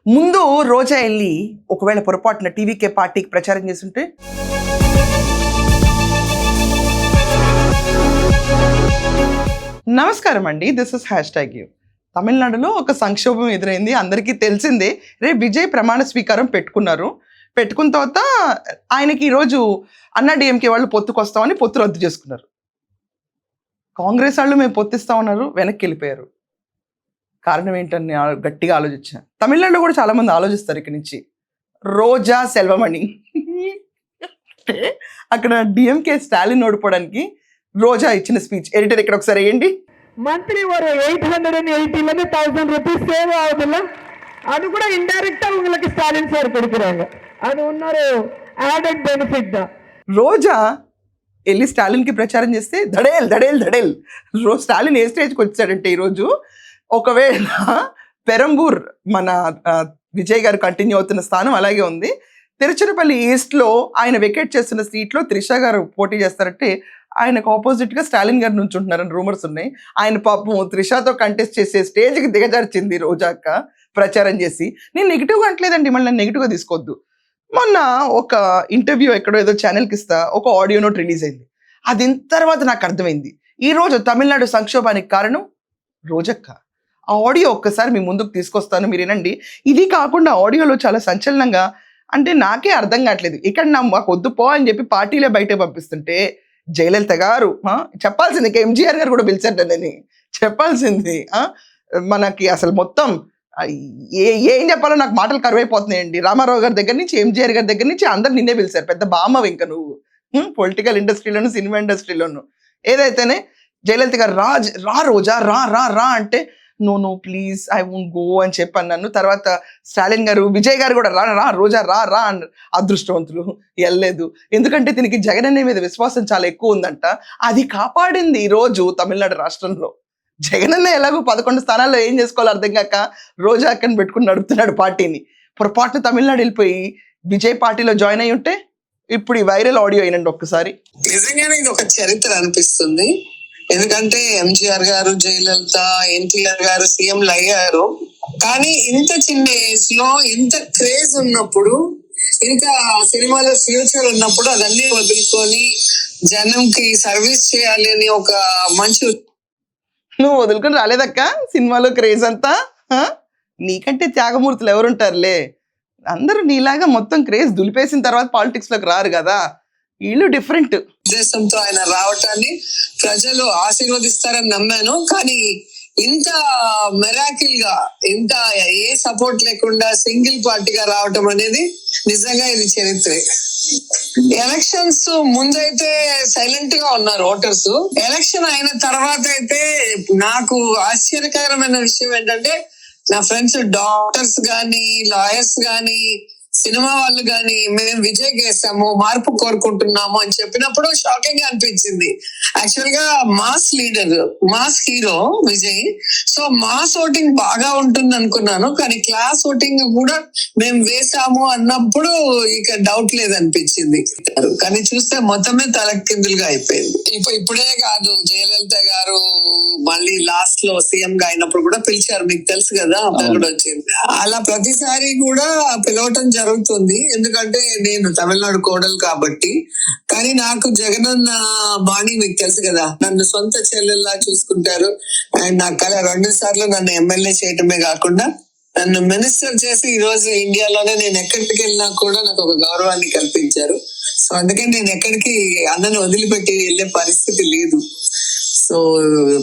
ముందు రోజా వెళ్ళి ఒకవేళ పొరపాటున టీవీకే పార్టీకి ప్రచారం చేస్తుంటే నమస్కారం అండి, దిస్ ఇస్ #యూ. తమిళనాడులో ఒక సంక్షోభం ఎదురైంది, అందరికీ తెలిసిందే. రేపు విజయ్ ప్రమాణ స్వీకారం పెట్టుకున్న తర్వాత ఆయనకి ఈరోజు అన్నా డిఎంకే వాళ్ళు పొత్తుకొస్తామని పొత్తు రద్దు చేసుకున్నారు. కాంగ్రెస్ వాళ్ళు మేము పొత్తిస్తా ఉన్నారు, వెనక్కి వెళ్ళిపోయారు. కారణం ఏంటని గట్టిగా ఆలోచించిన. తమిళనాడులో కూడా చాలా మంది ఆలోచిస్తారు ఇక్కడి నుంచి. రోజా సెల్వమణి అక్కడ డిఎంకే స్టాలిన్ ఓడిపోవడానికి రోజా ఇచ్చిన స్పీచ్ ఎడిటర్ ఇక్కడ ఒకసారి వేయండి. மந்த்லி ஒரு 880 ரூபீஸ் சேவ் ஆகுதுல்ல, அது கூட இன்டைரக்டா உங்களுக்கு ஸ்டாலின் சார் கொடுக்குறாங்க. அது இன்னொரு యాడెడ్ బెనిఫిట్ దా. రోజా వెళ్ళి స్టాలిన్కి ప్రచారం చేస్తే దడేల్ దడేల్ దడేల్ స్టాలిన్ ఏ స్టేజ్కి వచ్చాడంటే ఈరోజు ఒకవేళ పెరంబూర్ మన విజయ్ గారు కంటిన్యూ అవుతున్న స్థానం అలాగే ఉంది. తిరుచిరపల్లి ఈస్ట్లో ఆయన వెకేట్ చేస్తున్న సీట్లో త్రిష గారు పోటీ చేస్తారంటే ఆయనకు ఆపోజిట్గా స్టాలిన్ గారు నుంచి ఉంటున్నారని రూమర్స్ ఉన్నాయి. ఆయన పాపం త్రిషతో కంటెస్ట్ చేసే స్టేజ్కి దిగజార్చింది రోజాక్క ప్రచారం చేసి. నేను నెగిటివ్గా అంటలేదండి, మళ్ళీ నన్ను నెగిటివ్గా తీసుకోవద్దు. మొన్న ఒక ఇంటర్వ్యూ ఎక్కడో ఏదో ఛానల్కి ఇస్తా ఒక ఆడియో నోట్ రిలీజ్ అయింది. అది తర్వాత నాకు అర్థమైంది ఈరోజు తమిళనాడు సంక్షోభానికి కారణం రోజక్క. ఆ ఆడియో ఒక్కసారి మీ ముందుకు తీసుకొస్తాను, మీరు వినండి. ఇది కాకుండా ఆడియోలో చాలా సంచలనంగా, అంటే నాకే అర్థం కావట్లేదు, ఇక్కడ మాకు వద్దు పో అని చెప్పి పార్టీలే బయట పంపిస్తుంటే జయలలిత గారు చెప్పాల్సింది, ఎంజీఆర్ గారు కూడా పిలిచారని చెప్పాల్సింది. మనకి అసలు మొత్తం ఏం చెప్పాలో నాకు మాటలు కరువైపోతున్నాయండి. రామారావు గారి దగ్గర నుంచి ఎంజీఆర్ గారి దగ్గర నుంచి అందరు నిన్నే పిలిచారు, పెద్ద బామ్మవి ఇంకా నువ్వు పొలిటికల్ ఇండస్ట్రీలోను సినిమా ఇండస్ట్రీలోను. ఏదైతేనే జయలలిత గారు రా రోజా రా రా రా అంటే no please I won't go అని చెప్పాను నన్ను. తర్వాత స్టాలిన్ గారు విజయ్ గారు కూడా రా రోజా రా రా అన్నారు. అదృష్టవంతులు వెళ్ళలేదు, ఎందుకంటే దీనికి జగన్ అనే మీద విశ్వాసం చాలా ఎక్కువ ఉందంట. అది కాపాడింది ఈరోజు తమిళనాడు రాష్ట్రంలో. జగన్ అన్న ఎలాగో 11 స్థానాల్లో ఏం చేసుకోవాలో అర్థం కాక రోజా అక్కని పెట్టుకుని నడుపుతున్నాడు పార్టీని. పొరపాటున తమిళనాడు వెళ్ళిపోయి విజయ్ పార్టీలో జాయిన్ అయి ఉంటే ఇప్పుడు ఈ వైరల్ ఆడియో అయినండి ఒక్కసారి. నిజంగానే ఇది ఒక చరిత్ర అనిపిస్తుంది. ఎందుకంటే ఎంజీఆర్ గారు, జయలలిత, ఎన్టీఆర్ గారు సీఎంలు అయ్యారు, కానీ ఇంత చిన్న ఏజ్ లో ఇంత క్రేజ్ ఉన్నప్పుడు, ఇంకా సినిమాలో ఫ్యూచర్ ఉన్నప్పుడు అదన్నీ వదులుకొని జనంకి సర్వీస్ చేయాలి అని ఒక మంచి. నువ్వు వదులుకొని రాలేదక్క సినిమాలో క్రేజ్ అంతా. నీకంటే త్యాగమూర్తులు ఎవరుంటారులే, అందరూ నీలాగా మొత్తం క్రేజ్ దులిపేసిన తర్వాత పాలిటిక్స్ లోకి రారు కదా, వీళ్ళు డిఫరెంట్. ఉద్దేశంతో ఆయన రావటాన్ని ప్రజలు ఆశీర్వదిస్తారని నమ్మాను, కానీ ఇంత మెరాకిల్ గా, ఇంత ఏ సపోర్ట్ లేకుండా సింగిల్ పార్టీగా రావటం అనేది నిజంగా ఇది చరిత్రే. ఎలక్షన్స్ ముందైతే సైలెంట్ గా ఉన్నారు ఓటర్స్. ఎలక్షన్ అయిన తర్వాత అయితే నాకు ఆశ్చర్యకరమైన విషయం ఏంటంటే, నా ఫ్రెండ్స్ డాక్టర్స్ గాని, లాయర్స్ గాని, సినిమా వాళ్ళు గాని మేము విజయ్ చేస్తాము, మార్పు కోరుకుంటున్నాము అని చెప్పినప్పుడు షాకింగ్ గా అనిపించింది. యాక్చువల్ గా mass leader, mass hero Vijay. So mass voting బాగా ఉంటుంది అనుకున్నాను, కానీ క్లాస్ ఓటింగ్ కూడా మేము వేసాము అన్నప్పుడు ఇక డౌట్ లేదనిపించింది. కానీ చూస్తే మొత్తమే తలకిందులుగా అయిపోయింది. ఇప్పుడే కాదు, జయలలిత గారు మళ్ళీ లాస్ట్ లో సీఎం గా అయినప్పుడు కూడా పిలిచారు, మీకు తెలుసు కదా, అప్పుడు కూడా వచ్చింది. అలా ప్రతిసారి కూడా పిలవటం జరుగుతుంది, ఎందుకంటే నేను తమిళనాడు కోడలు కాబట్టి. కానీ నాకు జగనన్న బాణి మీకు తెలుసు కదా, నన్ను సొంత చెల్లెల్లా చూసుకుంటారు. అండ్ నా కళ 2 సార్లు నన్ను ఎమ్మెల్యే చేయటమే కాకుండా నన్ను మినిస్టర్ చేసి ఈ రోజు ఇండియాలోనే నేను ఎక్కడికి వెళ్ళినా కూడా నాకు ఒక గౌరవాన్ని కల్పించారు. సో అందుకే నేను ఎక్కడికి అన్నను వదిలిపెట్టి వెళ్ళే పరిస్థితి లేదు. సో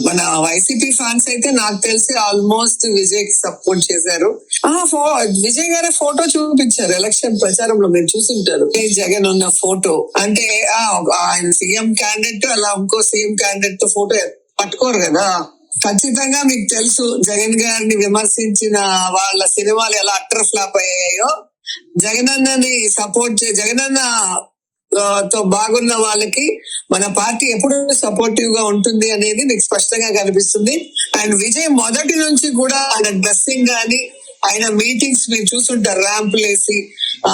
మన వైసీపీ ఫ్యాన్స్ అయితే నాకు తెలిసి ఆల్మోస్ట్ విజయ్ కి సపోర్ట్ చేశారు. విజయ్ గారే ఫోటో చూపించారు ఎలక్షన్ ప్రచారంలో, మీరు చూసింటారు. జగన్ ఉన్న ఫోటో అంటే ఆయన సీఎం క్యాండిడేట్, అలా ఇంకో సీఎం క్యాండిడేట్ ఫోటో పట్టుకోరు కదా. ఖచ్చితంగా మీకు తెలుసు జగన్ గారిని విమర్శించిన వాళ్ళ సినిమాలు ఎలా అట్టర్ ఫ్లాప్ అయ్యాయో. జగనన్నని సపోర్ట్ జగనన్న తో బాగున్న వాళ్ళకి మన పార్టీ ఎప్పుడు సపోర్టివ్ గా ఉంటుంది అనేది మీకు స్పష్టంగా కనిపిస్తుంది. అండ్ విజయ్ మొదటి నుంచి కూడా ఆయన డ్రెస్సింగ్ గానీ, ఆయన మీటింగ్స్ మీరు చూసుంటారు, ర్యాంపులు వేసి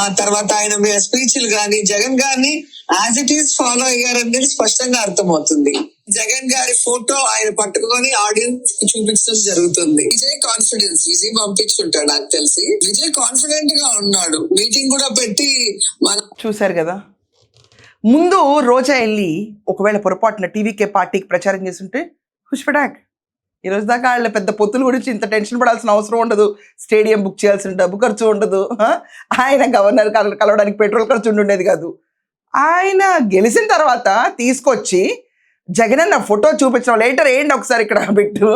ఆ తర్వాత ఆయన స్పీచ్లు కానీ జగన్ గారిని యాజ్ ఇట్ ఈస్ ఫాలో అయ్యారనేది స్పష్టంగా అర్థమవుతుంది. జగన్ గారి ఫోటో ఆయన పట్టుకొని ఆడియన్స్ కి చూపించడం జరుగుతుంది. విజయ్ కాన్ఫిడెన్స్, విజయ్ పంపించుంటాడు నాకు తెలిసి. విజయ్ కాన్ఫిడెంట్ గా ఉన్నాడు, మీటింగ్ కూడా పెట్టి మన చూశారు కదా. ముందు రోజా వెళ్ళి ఒకవేళ పొరపాటున టీవీకే పార్టీకి ప్రచారం చేస్తుంటే హుష్పటాక్. ఈరోజు దాకా వాళ్ళ పెద్ద పొత్తుల గురించి ఇంత టెన్షన్ పడాల్సిన అవసరం ఉండదు, స్టేడియం బుక్ చేయాల్సిన డబ్బు ఖర్చు ఉండదు, ఆయన గవర్నర్ కలవడానికి పెట్రోల్ ఖర్చు ఉండేది కాదు. ఆయన గెలిచిన తర్వాత తీసుకొచ్చి జగనన్న ఫోటో చూపించడం లేటర్ ఏంటి ఒకసారి ఇక్కడ పెట్టు.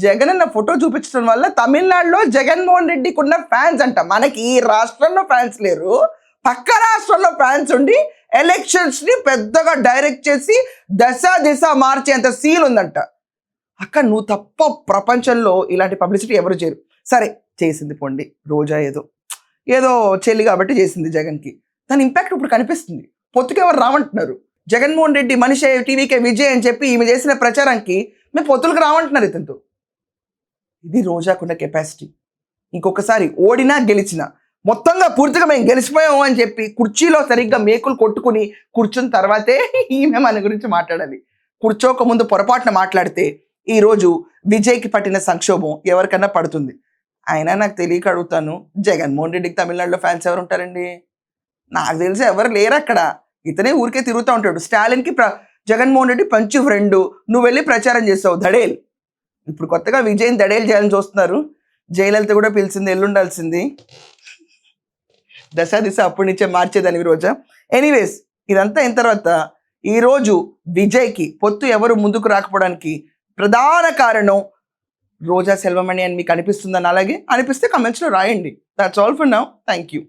జగనన్న ఫోటో చూపించడం వల్ల తమిళనాడులో జగన్మోహన్ రెడ్డికి ఉన్న ఫ్యాన్స్ అంట. మనకి ఈ రాష్ట్రంలో ఫ్యాన్స్ లేరు, పక్క రాష్ట్రంలో ఫ్యాన్స్ ఉండి ఎలక్షన్స్ ని పెద్దగా డైరెక్ట్ చేసి దిశ మార్చేంత సీన్ ఉందంట. అక్క నువ్వు తప్ప ప్రపంచంలో ఇలాంటి పబ్లిసిటీ ఎవరు చేయరు. సరే చేసింది పోండి, రోజా ఏదో చెల్లి కాబట్టి చేసింది జగన్కి, దాని ఇంపాక్ట్ ఇప్పుడు కనిపిస్తుంది. పొత్తుకి ఎవరు రావంటున్నారు. జగన్మోహన్ రెడ్డి మనిషి టీవీకే విజయ్ అని చెప్పి ఈమె చేసిన ప్రచారానికి మేము పొత్తులకు రావంటున్నారు ఇతనితో. ఇది రోజాకున్న కెపాసిటీ. ఇంకొకసారి ఓడినా గెలిచినా మొత్తంగా పూర్తిగా మేము గెలిచిపోయాము అని చెప్పి కుర్చీలో సరిగ్గా మేకులు కొట్టుకుని కూర్చున్న తర్వాతే ఈమె మన గురించి మాట్లాడాలి. కూర్చోక ముందు పొరపాటున మాట్లాడితే ఈరోజు విజయ్కి పట్టిన సంక్షోభం ఎవరికన్నా పడుతుంది. అయినా నాకు తెలియక అడుగుతాను, జగన్మోహన్ రెడ్డికి తమిళనాడులో ఫ్యాన్స్ ఎవరు ఉంటారండి? నాకు తెలిసి ఎవరు లేరు అక్కడ. ఇతనే ఊరికే తిరుగుతూ ఉంటాడు. స్టాలిన్కి జగన్మోహన్ రెడ్డి పంచి ఫ్రెండు, నువ్వు వెళ్ళి ప్రచారం చేస్తావు దడేల్. ఇప్పుడు కొత్తగా విజయ్ని దడేలు చేయాలని చూస్తున్నారు. జయలలిత కూడా పిలిచింది, ఎల్లుండాల్సింది. దిశ అప్పటి నుంచే మార్చేదాన్ని రోజా. ఎనీవేస్ ఇదంతా అయిన తర్వాత ఈరోజు విజయ్కి పొత్తు ఎవరు ముందుకు రాకపోవడానికి ప్రధాన కారణం రోజా సెల్వమణి అని మీకు అనిపిస్తుందని, అలాగే అనిపిస్తే కమెంట్స్లో రాయండి. That's all for now. Thank you.